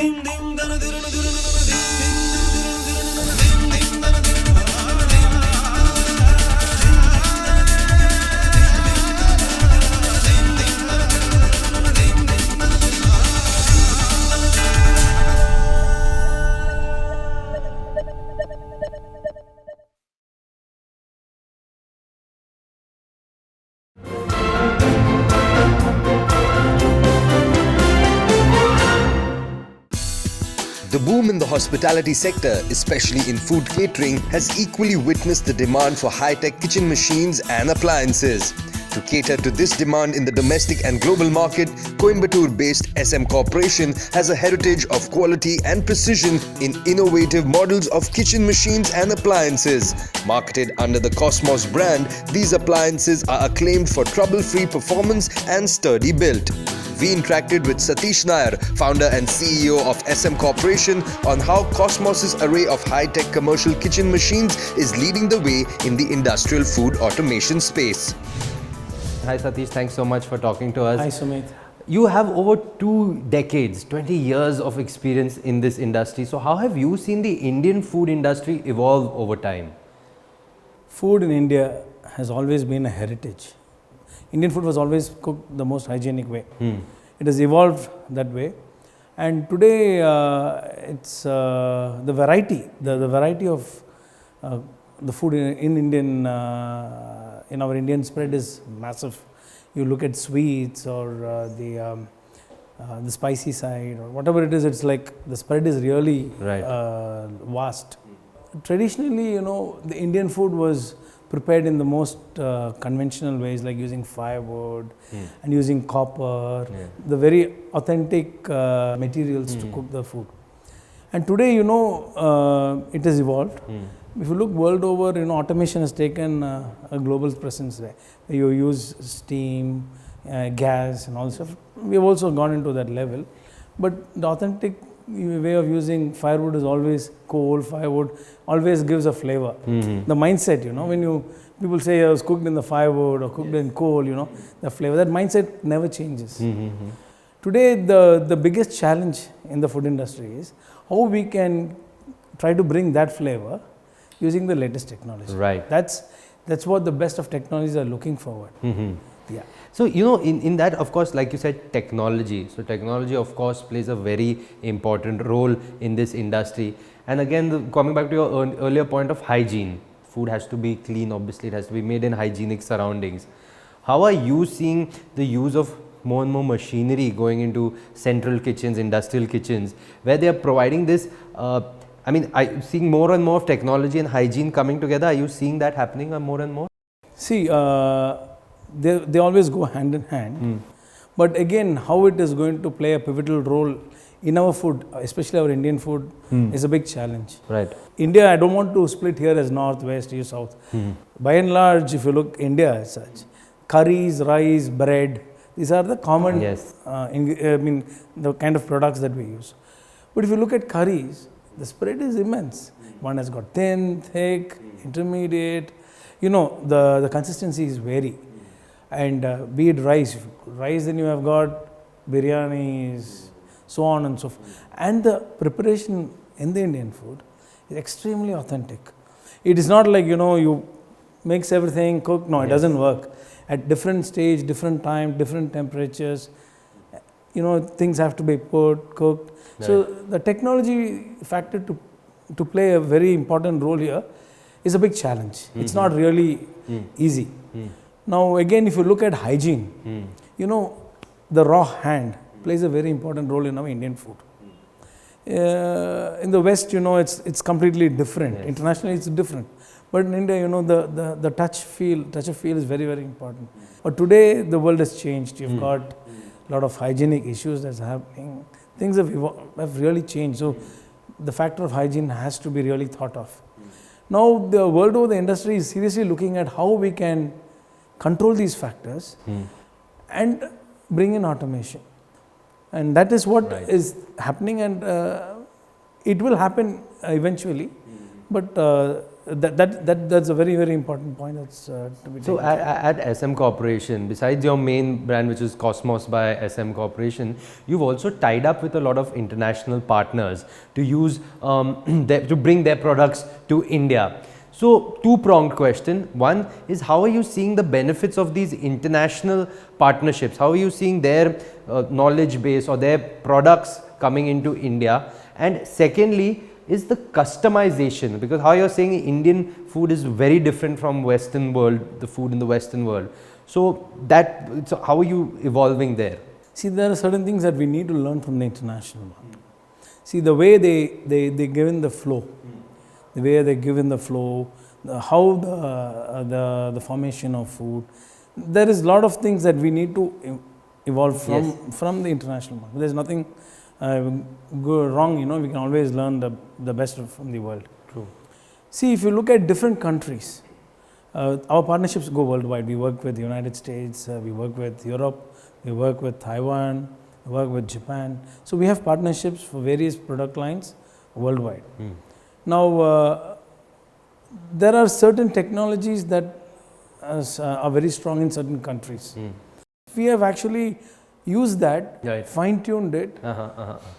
The boom in the hospitality sector, especially in food catering, has equally witnessed the demand for high-tech kitchen machines and appliances. To cater to this demand in the domestic and global market, Coimbatore-based EssEmm Corporation has a heritage of quality and precision in innovative models of kitchen machines and appliances. Marketed under the Kosmos brand, these appliances are acclaimed for trouble-free performance and sturdy build. We interacted with Satish Nair, founder and CEO of EssEmm Corporation, on how Kosmos' array of high-tech commercial kitchen machines is leading the way in the industrial food automation space. Hi Satish, thanks so much for talking to us. Hi Sumit. You have over 2 decades, 20 years of experience in this industry. So how have you seen the Indian food industry evolve over time? Food in India has always been a heritage. Indian food was always cooked the most hygienic way. It has evolved that way, and today it's the variety of the food in Indian in our Indian spread is massive. You look at sweets or the spicy side or whatever it is. It's like the spread is really vast. Traditionally, the Indian food was prepared in the most conventional ways, like using firewood and using copper, the very authentic materials to cook the food. And today, it has evolved. If you look world over, automation has taken a global presence there. You use steam, gas and all stuff. We have also gone into that level. But the authentic way of using firewood is always coal, firewood always gives a flavor. The mindset, when people say it was cooked in the firewood or cooked in coal, the flavor, that mindset never changes. Today, the biggest challenge in the food industry is how we can try to bring that flavor using the latest technology. Right. That's what the best of technologies are looking forward. Yeah. So, in that, of course, like you said, technology. So, technology, of course, plays a very important role in this industry. And again, coming back to your earlier point of hygiene, food has to be clean, obviously, it has to be made in hygienic surroundings. How are you seeing the use of more and more machinery going into central kitchens, industrial kitchens, where they are providing this? I'm seeing more and more of technology and hygiene coming together. Are you seeing that happening more and more? See, they always go hand in hand. But again, how it is going to play a pivotal role in our food, especially our Indian food, is a big challenge. Right. India, I don't want to split here as north, west, east, south. By and large, if you look India as such, curries, rice, bread, these are the common, the kind of products that we use. But if you look at curries, the spread is immense. One has got thin, thick, intermediate. The consistencies vary. And be it rice, then you have got biryanis, so on and so forth. And the preparation in the Indian food is extremely authentic. It is not like, you mix everything, cook. No, it doesn't work. At different stage, different time, different temperatures, things have to be cooked. Right. So the technology factor to play a very important role here is a big challenge. It's not really easy. Now again, if you look at hygiene, the raw hand plays a very important role in our Indian food. In the West, it's completely different. Yes. Internationally, it's different. But in India, the touch of feel is very, very important. But today, the world has changed. You've got a lot of hygienic issues that's happening. Things have really changed. So the factor of hygiene has to be really thought of. Now, the world over, the industry is seriously looking at how we can control these factors and bring in automation. And that is what is happening, and it will happen eventually. But that's a very, very important point that's to be taken. So at EssEmm Corporation, besides your main brand, which is Kosmos by EssEmm Corporation, you've also tied up with a lot of international partners to use to bring their products to India. So two-pronged question. One is, how are you seeing the benefits of these international partnerships? How are you seeing their knowledge base or their products coming into India? And secondly, is the customization, because how you're saying Indian food is very different from Western world, the food in the Western world. So how are you evolving there? See, there are certain things that we need to learn from the international one. See, the way they give in the flow, the way they give in the flow, how the formation of food. There is a lot of things that we need to evolve from the international market. There's nothing go wrong, we can always learn the best from the world. True. See, if you look at different countries, our partnerships go worldwide. We work with the United States, we work with Europe, we work with Taiwan, we work with Japan. So we have partnerships for various product lines worldwide. Now, there are certain technologies that are very strong in certain countries. We have actually used that, fine-tuned it,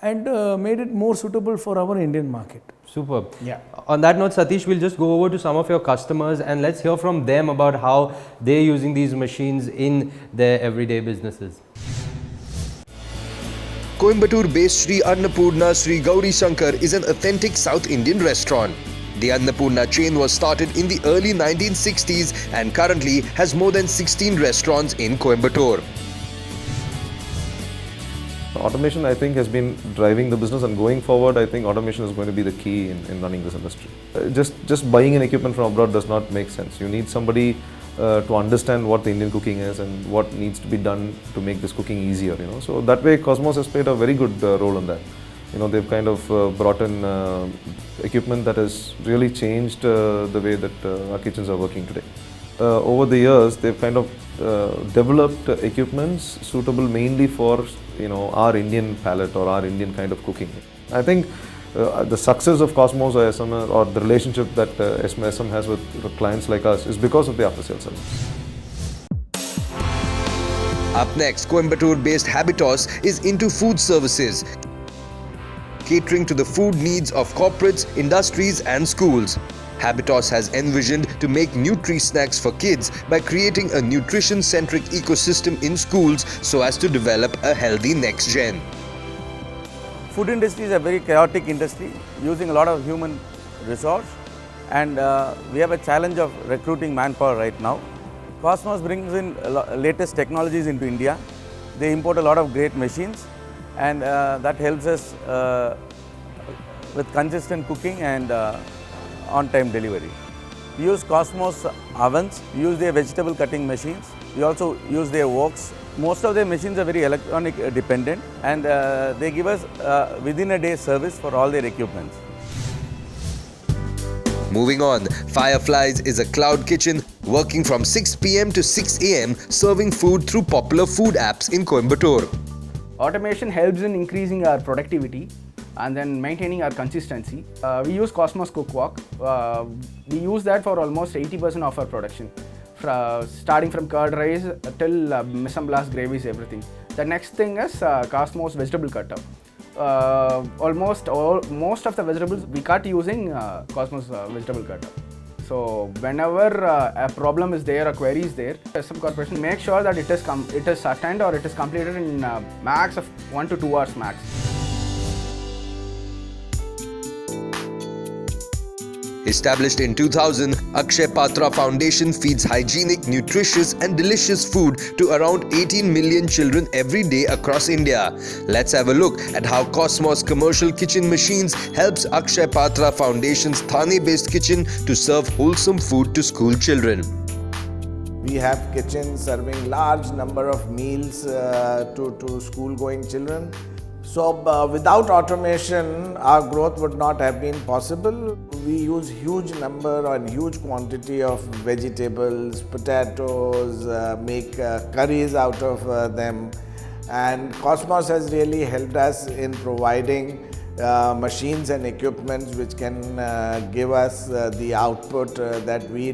and made it more suitable for our Indian market. Superb. Yeah. On that note, Satish, we'll just go over to some of your customers and let's hear from them about how they're using these machines in their everyday businesses. Coimbatore-based Sri Annapurna Sri Gauri Shankar is an authentic South Indian restaurant. The Annapurna chain was started in the early 1960s and currently has more than 16 restaurants in Coimbatore. Automation, I think, has been driving the business, and going forward, I think automation is going to be the key in running this industry. Just buying an equipment from abroad does not make sense. You need somebody to understand what the Indian cooking is and what needs to be done to make this cooking easier. So that way, Kosmos has played a very good role in that. They've kind of brought in equipment that has really changed the way that our kitchens are working today. Over the years, they've kind of developed equipments suitable mainly for our Indian palate or our Indian kind of cooking. I think the success of Kosmos or EssEmm, or the relationship that EssEmm has with clients like us, is because of the after-sales service. Up next, Coimbatore-based Habitos is into food services, catering to the food needs of corporates, industries and schools. Habitos has envisioned to make Nutri-snacks for kids by creating a nutrition-centric ecosystem in schools so as to develop a healthy next gen. Food industry is a very chaotic industry using a lot of human resource, and we have a challenge of recruiting manpower right now. Kosmos brings in latest technologies into India. They import a lot of great machines, and that helps us with consistent cooking and on-time delivery. We use Kosmos ovens, we use their vegetable cutting machines, we also use their woks. Most of their machines are very electronic dependent, and they give us within a day service for all their equipments. Moving on, Fireflies is a cloud kitchen working from 6 p.m. to 6 a.m. serving food through popular food apps in Coimbatore. Automation helps in increasing our productivity and then maintaining our consistency. We use Kosmos Cookwalk. We use that for almost 80% of our production, starting from curd rice till mise en place gravies, everything. The next thing is Kosmos vegetable cutter. Most of the vegetables we cut using Kosmos vegetable cutter. So whenever a problem is there, a query is there, EssEmm Corporation makes sure that it is attained or it is completed in max of 1 to 2 hours max. Established in 2000, Akshay Patra Foundation feeds hygienic, nutritious and delicious food to around 18 million children every day across India. Let's have a look at how Kosmos commercial kitchen machines helps Akshay Patra Foundation's Thane-based kitchen to serve wholesome food to school children. We have kitchens serving large number of meals to school-going children. So without automation, our growth would not have been possible. We use huge number and huge quantity of vegetables, potatoes, make curries out of them. And Kosmos has really helped us in providing machines and equipments which can give us the output that we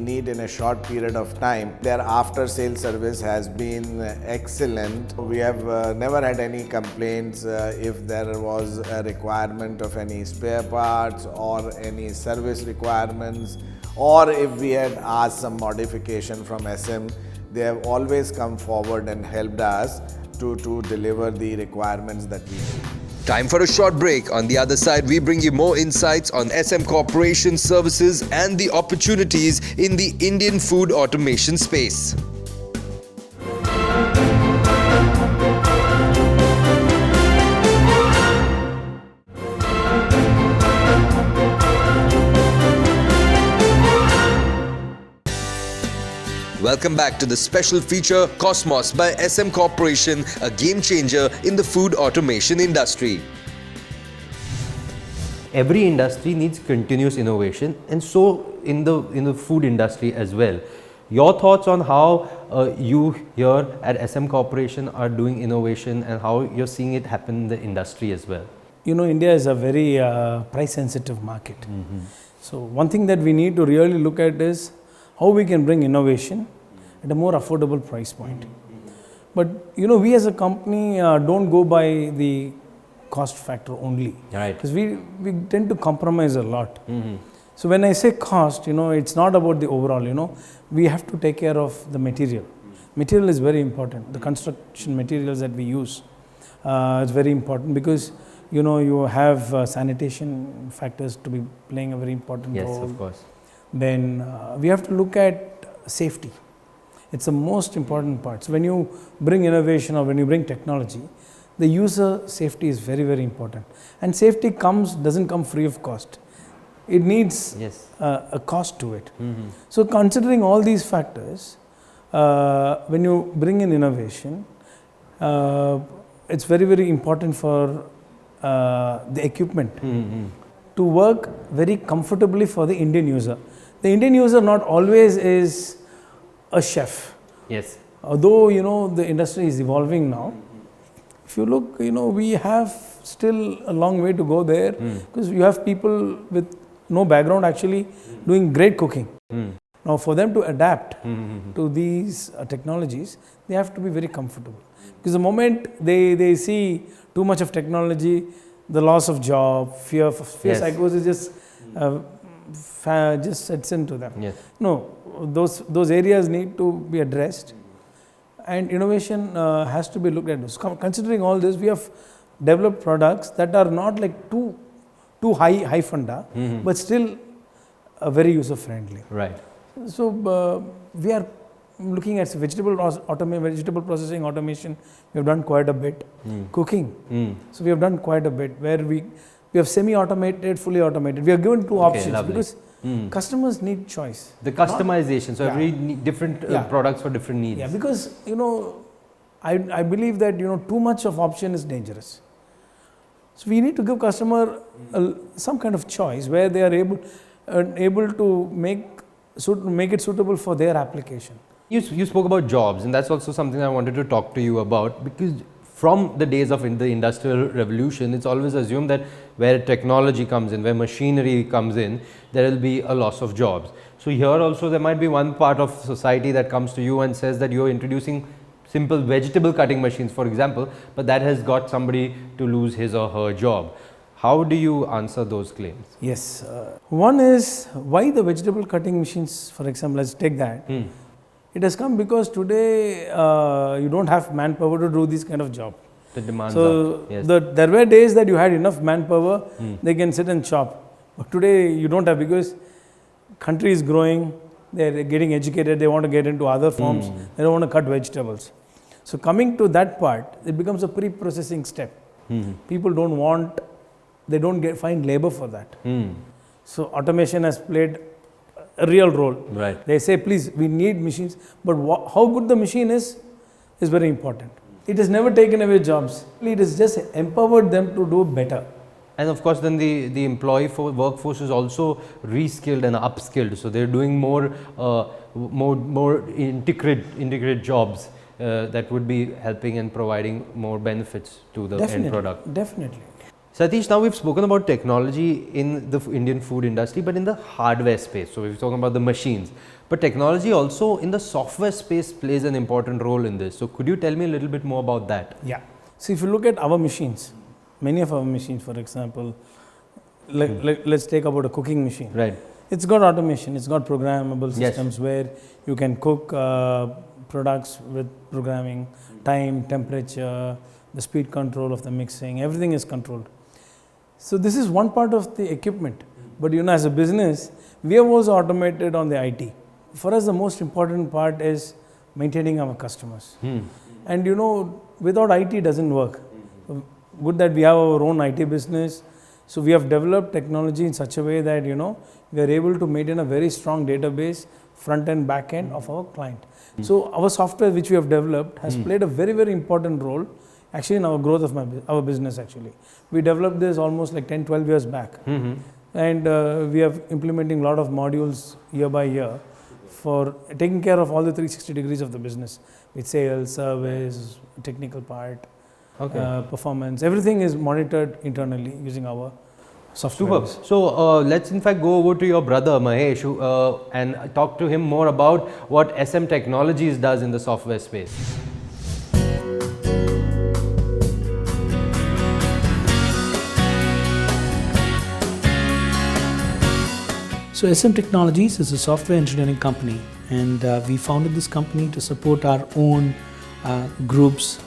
need in a short period of time. Their after sale service has been excellent. We have never had any complaints if there was a requirement of any spare parts or any service requirements, or if we had asked some modification from EssEmm. They have always come forward and helped us to deliver the requirements that we need. Time for a short break. On the other side, we bring you more insights on EssEmm Corporation services and the opportunities in the Indian food automation space. Welcome back to the special feature Kosmos by EssEmm Corporation, a game changer in the food automation industry. Every industry needs continuous innovation, and so in the food industry as well. Your thoughts on how you here at EssEmm Corporation are doing innovation and how you're seeing it happen in the industry as well? You know, India is a very price sensitive market. So one thing that we need to really look at is how we can bring innovation at a more affordable price point. But you know, we as a company don't go by the cost factor only, Right. because we tend to compromise a lot. So when I say cost, you know, it's not about the overall, you know, we have to take care of the material. Material is very important. The construction materials that we use is very important, because you know, you have sanitation factors to be playing a very important role. Yes, of course. Then we have to look at safety. It's the most important part. So when you bring innovation or when you bring technology, the user safety is very, very important. And safety doesn't come free of cost. It needs Yes. a cost to it. So considering all these factors, when you bring in innovation, it's very, very important for the equipment to work very comfortably for the Indian user. The Indian user not always is a chef. Yes. Although, you know, the industry is evolving now, if you look, you know, we have still a long way to go there, because you have people with no background actually doing great cooking. Now, for them to adapt to these technologies, they have to be very comfortable. Because the moment they see too much of technology, the loss of job, fear Yes. psychosis just sets into them. Yes. No, those areas need to be addressed, and innovation has to be looked at. So considering all this, we have developed products that are not like too high funda, but still very user friendly. Right. So we are looking at vegetable processing automation. We have done quite a bit. Cooking. So we have done quite a bit, where we have semi-automated, fully automated. We are given two options, lovely. because customers need choice. The customization, so Yeah. every different products for different needs. Yeah, because you know, I believe that, you know, too much of option is dangerous. So we need to give customer some kind of choice where they are able to make it suitable for their application. You spoke about jobs, and that's also something I wanted to talk to you about, because from the days of the Industrial Revolution, it's always assumed that where technology comes in, where machinery comes in, there will be a loss of jobs. So here also there might be one part of society that comes to you and says that you're introducing simple vegetable cutting machines, for example, but that has got somebody to lose his or her job. How do you answer those claims? Yes. One is, why the vegetable cutting machines, for example, let's take that. It has come because today you don't have manpower to do this kind of job. The demands So are, yes. there were days that you had enough manpower, they can sit and chop. But today you don't have, because country is growing, they're getting educated, they want to get into other forms, they don't want to cut vegetables. So coming to that part, it becomes a pre-processing step. People don't want, they don't find labor for that. So automation has played a real role. Right. They say, please, we need machines, but how good the machine is very important. It has never taken away jobs. It has just empowered them to do better. And of course, then the employee workforce is also reskilled and upskilled. So they're doing more integrated jobs that would be helping and providing more benefits to the end product. Definitely. Satish, now we've spoken about technology in the Indian food industry, but in the hardware space. So we've spoken about the machines, but technology also in the software space plays an important role in this. So could you tell me a little bit more about that? Yeah. See, if you look at our machines, many of our machines, for example, let's take about a cooking machine. Right. It's got automation, it's got programmable systems where you can cook products with programming, time, temperature, the speed control of the mixing, everything is controlled. So this is one part of the equipment. But you know, as a business, we have also automated on the IT. For us, the most important part is maintaining our customers. And you know, without IT it doesn't work. Good that we have our own IT business. So we have developed technology in such a way that, you know, we are able to maintain a very strong database, front end, back end of our client. So our software which we have developed has played a very, very important role actually in our growth of our business actually. We developed this almost like 10, 12 years back. And we are implementing a lot of modules year by year for taking care of all the 360 degrees of the business with sales, service, technical part, performance. Everything is monitored internally using our software. Super. So let's in fact go over to your brother Mahesh and talk to him more about what EssEmm Technologies does in the software space. So EssEmm Technologies is a software engineering company, and we founded this company to support our own group's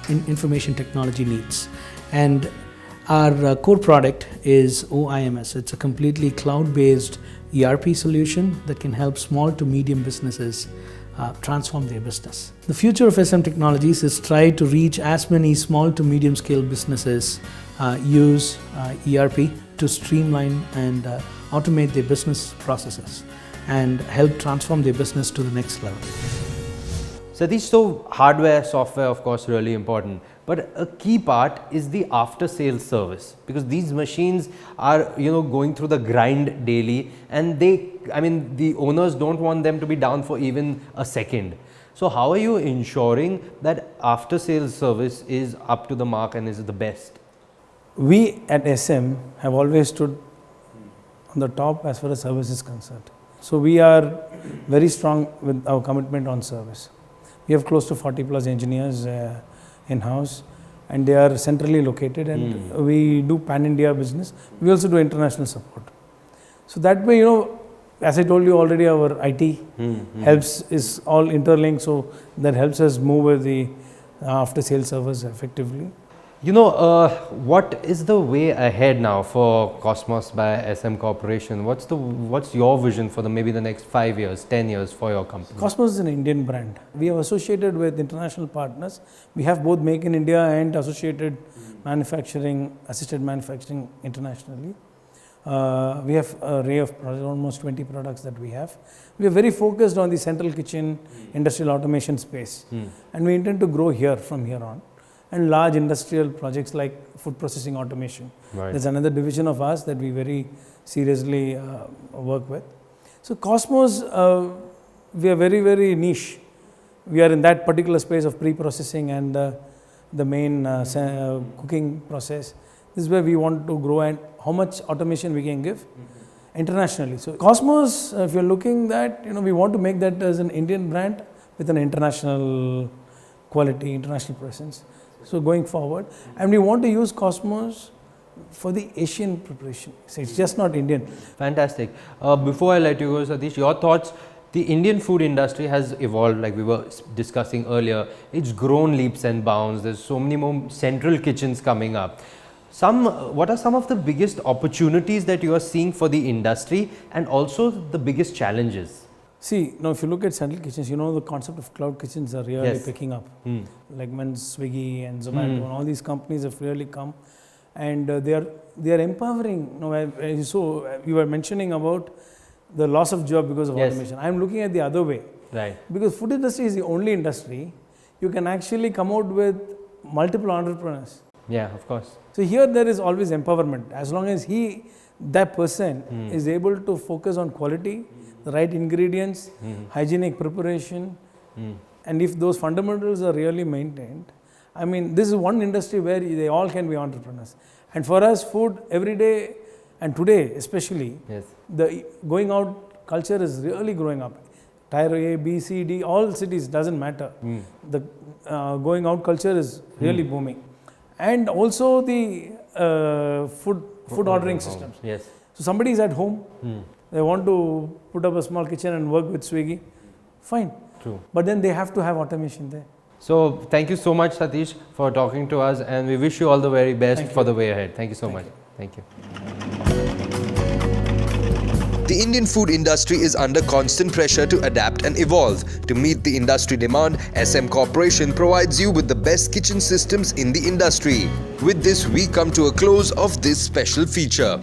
information technology needs. And our core product is OIMS. It's a completely cloud-based ERP solution that can help small to medium businesses transform their business. The future of EssEmm Technologies is try to reach as many small to medium scale businesses use ERP to streamline and automate their business processes and help transform their business to the next level. Satish, so hardware, software, of course, really important. But a key part is the after sales service, because these machines are, you know, going through the grind daily, and the owners don't want them to be down for even a second. So how are you ensuring that after sales service is up to the mark and is the best? We at EssEmm have always stood on the top as far as service is concerned. So we are very strong with our commitment on service. We have close to 40 plus engineers in-house, and they are centrally located, and we do pan-India business. We also do international support. So that way, you know, as I told you already, our IT helps, is all interlinked, so that helps us move with the after sales service effectively. You know, what is the way ahead now for Kosmos by EssEmm Corporation? What's your vision for maybe the next 5 years, 10 years for your company? Kosmos is an Indian brand. We are associated with international partners. We have both Make in India and associated manufacturing, assisted manufacturing internationally. We have an array of products, almost 20 products that we have. We are very focused on the central kitchen, industrial automation space, and we intend to grow here from here on. And large industrial projects like food processing automation. Right. There's another division of us that we very seriously work with. So Kosmos, we are very, very niche. We are in that particular space of pre-processing and the main cooking process. This is where we want to grow and how much automation we can give internationally. So Kosmos, if you're looking at, you know, we want to make that as an Indian brand with an international quality, international presence. So going forward, and we want to use Kosmos for the Asian preparation. So it's just not Indian. Fantastic. Before I let you go, Satish, your thoughts. The Indian food industry has evolved, like we were discussing earlier. It's grown leaps and bounds. There's so many more central kitchens coming up. What are some of the biggest opportunities that you are seeing for the industry, and also the biggest challenges? See, now if you look at central kitchens, you know, the concept of cloud kitchens are really picking up. Like when Swiggy and Zomato and all these companies have really come, and they are empowering. You know, so you were mentioning about the loss of job because of automation. I am looking at the other way. Right. Because food industry is the only industry you can actually come out with multiple entrepreneurs. Yeah, of course. So here there is always empowerment. As long as that person is able to focus on quality, the right ingredients, hygienic preparation, and if those fundamentals are really maintained, I mean, this is one industry where they all can be entrepreneurs. And for us, food every day and today especially, Yes. the going out culture is really growing up. Tier A, B, C, D, all cities, doesn't matter. The going out culture is really booming. And also the food ordering systems. Yes. So somebody is at home, they want to put up a small kitchen and work with Swiggy, fine. True. But then they have to have automation there. So thank you so much, Satish, for talking to us, and we wish you all the very best for the way ahead. Thank you so much. Thank you. The Indian food industry is under constant pressure to adapt and evolve. To meet the industry demand, EssEmm Corporation provides you with the best kitchen systems in the industry. With this, we come to a close of this special feature.